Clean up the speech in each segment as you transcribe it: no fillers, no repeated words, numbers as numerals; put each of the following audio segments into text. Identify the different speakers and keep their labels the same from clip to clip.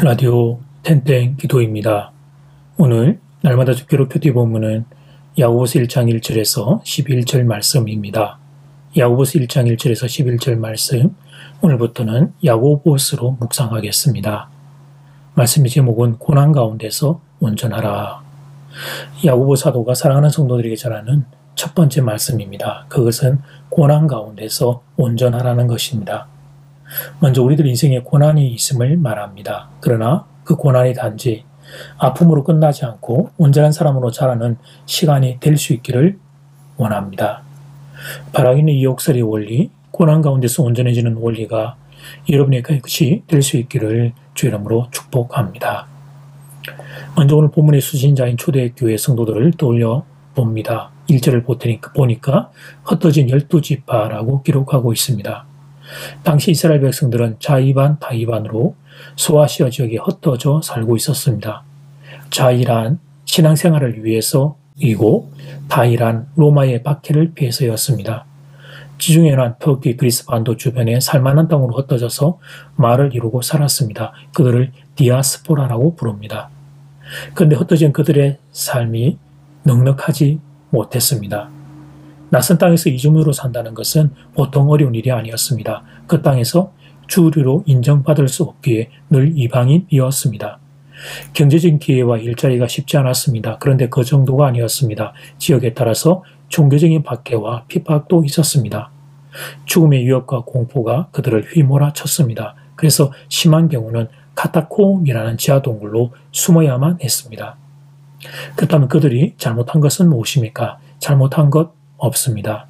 Speaker 1: 라디오 텐땡 기도입니다. 오늘 날마다 주기로 큐티 본문은 야고보서 1장 1절에서 11절 말씀입니다. 야고보서 1장 1절에서 11절 말씀, 오늘부터는 야고보서로 묵상하겠습니다. 말씀의 제목은 고난 가운데서 온전하라. 야고보 사도가 사랑하는 성도들에게 전하는 첫 번째 말씀입니다. 그것은 고난 가운데서 온전하라는 것입니다. 먼저 우리들 인생에 고난이 있음을 말합니다. 그러나 그 고난이 단지 아픔으로 끝나지 않고 온전한 사람으로 자라는 시간이 될 수 있기를 원합니다. 바라기는 이 역설의 원리, 고난 가운데서 온전해지는 원리가 여러분의 것이 될 수 있기를 주 이름으로 축복합니다. 먼저 오늘 본문의 수신자인 초대교회 성도들을 떠올려 봅니다. 1절을 보니까 흩어진 12지파라고 기록하고 있습니다. 당시 이스라엘 백성들은 자이반, 다이반으로 소아시아 지역에 흩어져 살고 있었습니다. 자이란 신앙생활을 위해서이고 다이란 로마의 박해를 피해서였습니다. 지중해나 터키, 그리스 반도 주변에 살만한 땅으로 흩어져서 말을 이루고 살았습니다. 그들을 디아스포라라고 부릅니다. 그런데 흩어진 그들의 삶이 넉넉하지 못했습니다. 낯선 땅에서 이주민으로 산다는 것은 보통 어려운 일이 아니었습니다. 그 땅에서 주류로 인정받을 수 없기에 늘 이방인이었습니다. 경제적인 기회와 일자리가 쉽지 않았습니다. 그런데 그 정도가 아니었습니다. 지역에 따라서 종교적인 박해와 핍박도 있었습니다. 죽음의 위협과 공포가 그들을 휘몰아쳤습니다. 그래서 심한 경우는 카타콤이라는 지하동굴로 숨어야만 했습니다. 그렇다면 그들이 잘못한 것은 무엇입니까? 잘못한 것 없습니다.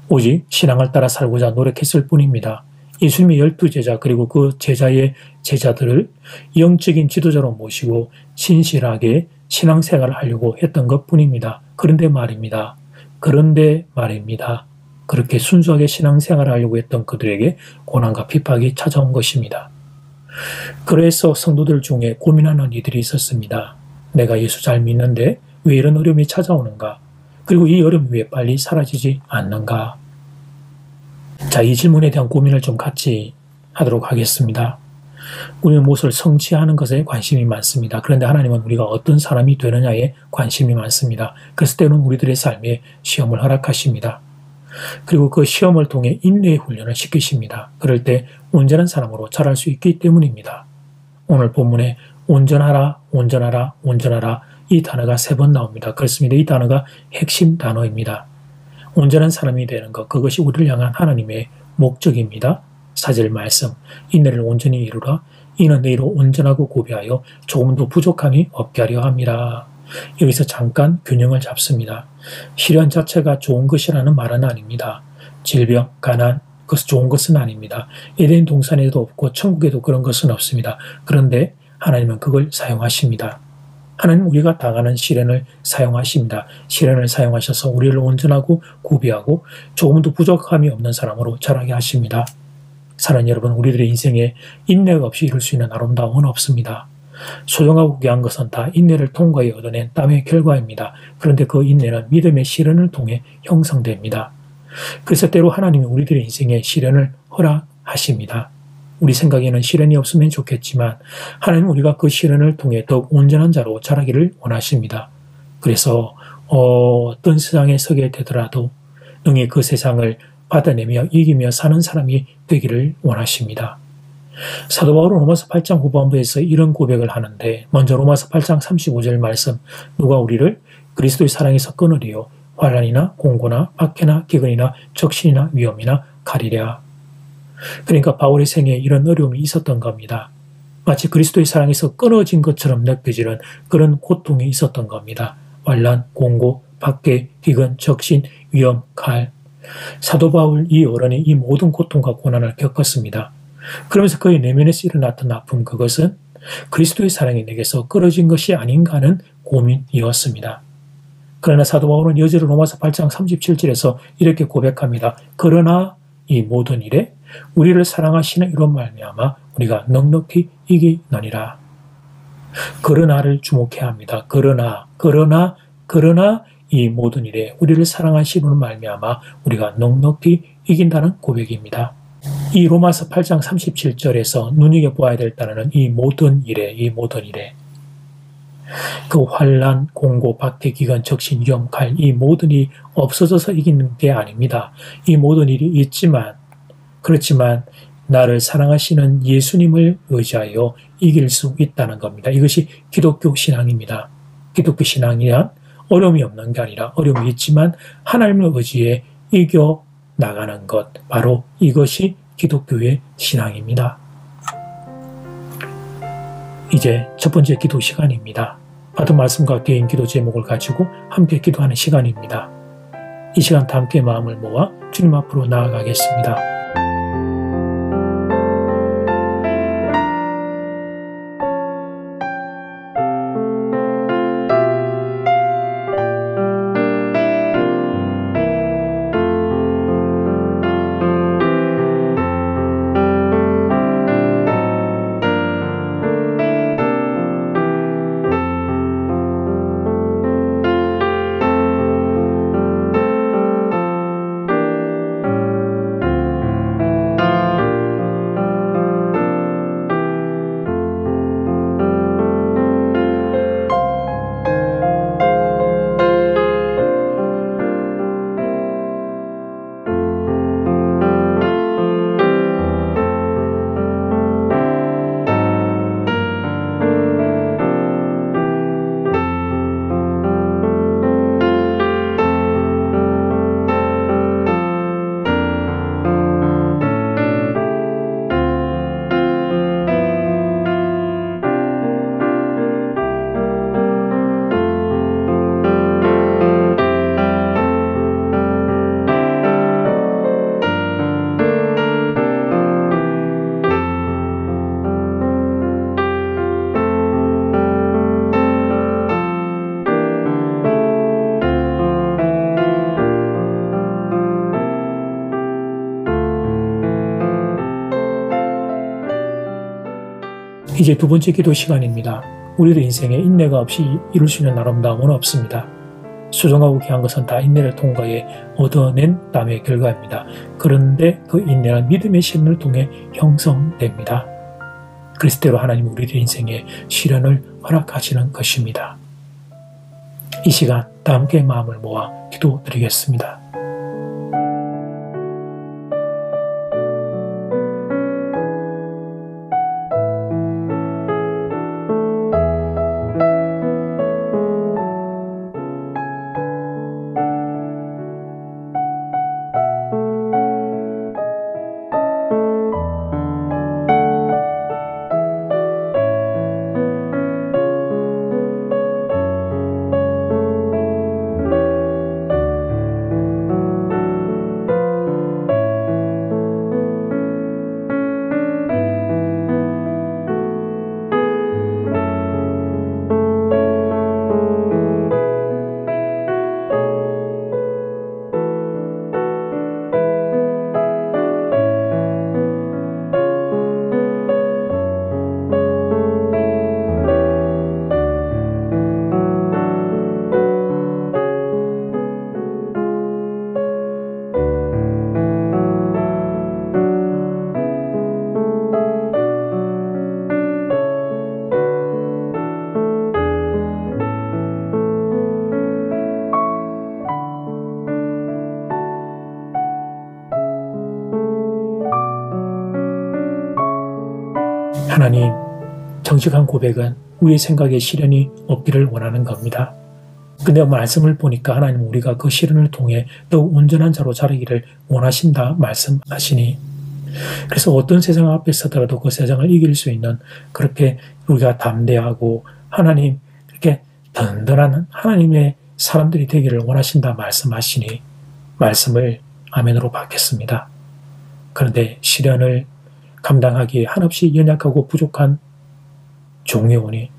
Speaker 1: 오직 신앙을 따라 살고자 노력했을 뿐입니다. 예수님의 12제자 그리고 그 제자의 제자들을 영적인 지도자로 모시고 신실하게 신앙생활을 하려고 했던 것뿐입니다. 그런데 말입니다. 그렇게 순수하게 신앙생활을 하려고 했던 그들에게 고난과 핍박이 찾아온 것입니다. 그래서 성도들 중에 고민하는 이들이 있었습니다. 내가 예수 잘 믿는데 왜 이런 어려움이 찾아오는가? 그리고 이 어려움이 왜 빨리 사라지지 않는가? 자, 이 질문에 대한 고민을 좀 같이 하도록 하겠습니다. 우리는 무엇을 성취하는 것에 관심이 많습니다. 그런데 하나님은 우리가 어떤 사람이 되느냐에 관심이 많습니다. 그래서 때로는 우리들의 삶에 시험을 허락하십니다. 그리고 그 시험을 통해 인내의 훈련을 시키십니다. 그럴 때 온전한 사람으로 자랄 수 있기 때문입니다. 오늘 본문에 온전하라, 온전하라, 온전하라 이 단어가 3번 나옵니다. 그렇습니다. 이 단어가 핵심 단어입니다. 온전한 사람이 되는 것, 그것이 우리를 향한 하나님의 목적입니다. 4절 말씀, 인내를 온전히 이루라. 이는 너희로 온전하고 고비하여 조금도 부족함이 없게 하려 함이라. 여기서 잠깐 균형을 잡습니다. 시련 자체가 좋은 것이라는 말은 아닙니다. 질병, 가난, 그것은 좋은 것은 아닙니다. 에덴 동산에도 없고 천국에도 그런 것은 없습니다. 그런데 하나님은 그걸 사용하십니다. 하나님 우리가 당하는 시련을 사용하십니다. 시련을 사용하셔서 우리를 온전하고 고비하고 조금도 부족함이 없는 사람으로 자라게 하십니다. 사랑하는 여러분, 우리들의 인생에 인내가 없이 이룰 수 있는 아름다움은 없습니다. 소중하고 귀한 것은 다 인내를 통과해 얻어낸 땀의 결과입니다. 그런데 그 인내는 믿음의 시련을 통해 형성됩니다. 그래서 때로 하나님이 우리들의 인생에 시련을 허락하십니다. 우리 생각에는 시련이 없으면 좋겠지만 하나님은 우리가 그 시련을 통해 더욱 온전한 자로 자라기를 원하십니다. 그래서 어떤 세상에 서게 되더라도 능히 그 세상을 받아내며 이기며 사는 사람이 되기를 원하십니다. 사도 바울은 로마서 8장 후반부에서 이런 고백을 하는데, 먼저 로마서 8장 35절 말씀, 누가 우리를 그리스도의 사랑에서 끊으리요? 환난이나 공고나 박해나 기근이나 적신이나 위험이나 칼이랴. 그러니까 바울의 생애에 이런 어려움이 있었던 겁니다. 마치 그리스도의 사랑에서 끊어진 것처럼 느껴지는 그런 고통이 있었던 겁니다. 환난, 공고, 박해, 기근, 적신, 위험, 칼. 사도 바울 이 어른이 이 모든 고통과 고난을 겪었습니다. 그러면서 그의 내면에서 일어났던 아픔, 그것은 그리스도의 사랑이 내게서 끊어진 것이 아닌가 하는 고민이었습니다. 그러나 사도 바울은 여전히 로마서 8장 37절에서 이렇게 고백합니다. 그러나 이 모든 일에 우리를 사랑하시는 이로 말미암아 우리가 넉넉히 이기느니라. 그러나를 주목해야 합니다. 그러나 이 모든 일에 우리를 사랑하시는 이로 말미암아 우리가 넉넉히 이긴다는 고백입니다. 이 로마서 8장 37절에서 눈여겨보아야 될 단어는 이 모든 일에, 그 환난, 공고, 박해, 기근, 적신, 위험, 칼, 이 모든 일이 없어져서 이기는 게 아닙니다. 이 모든 일이 있지만, 그렇지만 나를 사랑하시는 예수님을 의지하여 이길 수 있다는 겁니다. 이것이 기독교 신앙입니다. 기독교 신앙이란 어려움이 없는 게 아니라 어려움이 있지만 하나님을 의지해 이겨 나가는 것, 바로 이것이 기독교의 신앙입니다. 이제 첫 번째 기도 시간입니다. 받은 말씀과 개인 기도 제목을 가지고 함께 기도하는 시간입니다. 이 시간 다 함께 마음을 모아 주님 앞으로 나아가겠습니다. 이제 두 번째 기도 시간입니다. 우리들 인생에 인내가 없이 이룰 수 있는 아름다움은 없습니다. 수정하고 귀한 것은 다 인내를 통과해 얻어낸 땀의 결과입니다. 그런데 그 인내는 믿음의 시련을 통해 형성됩니다. 그리스도로 하나님 우리들 인생에 시련을 허락하시는 것입니다. 이 시간 다 함께 마음을 모아 기도드리겠습니다. 하나님, 정직한 고백은 우리의 생각에 시련이 없기를 원하는 겁니다. 근데 말씀을 보니까 하나님 우리가 그 시련을 통해 더욱 온전한 자로 자라기를 원하신다 말씀하시니, 그래서 어떤 세상 앞에 서더라도 그 세상을 이길 수 있는, 그렇게 우리가 담대하고 하나님 이렇게 든든한 하나님의 사람들이 되기를 원하신다 말씀하시니 말씀을 아멘으로 받겠습니다. 그런데 시련을 감당하기에 한없이 연약하고 부족한 종이오니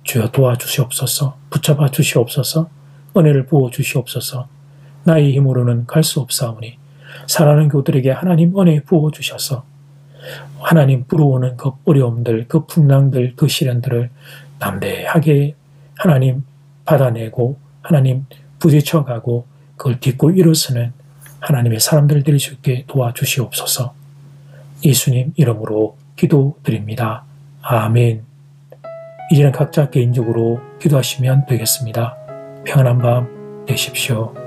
Speaker 1: 주여 도와주시옵소서, 붙잡아 주시옵소서, 은혜를 부어 주시옵소서. 나의 힘으로는 갈 수 없사오니 사랑하는 교들에게 하나님 은혜 부어 주셔서 하나님 불어오는 그 어려움들, 그 풍랑들, 그 시련들을 담대하게 하나님 받아내고 하나님 부딪혀가고 그걸 딛고 일어서는 하나님의 사람들 될 수 있게 도와주시옵소서. 예수님 이름으로 기도드립니다. 아멘. 이제는 각자 개인적으로 기도하시면 되겠습니다. 평안한 밤 되십시오.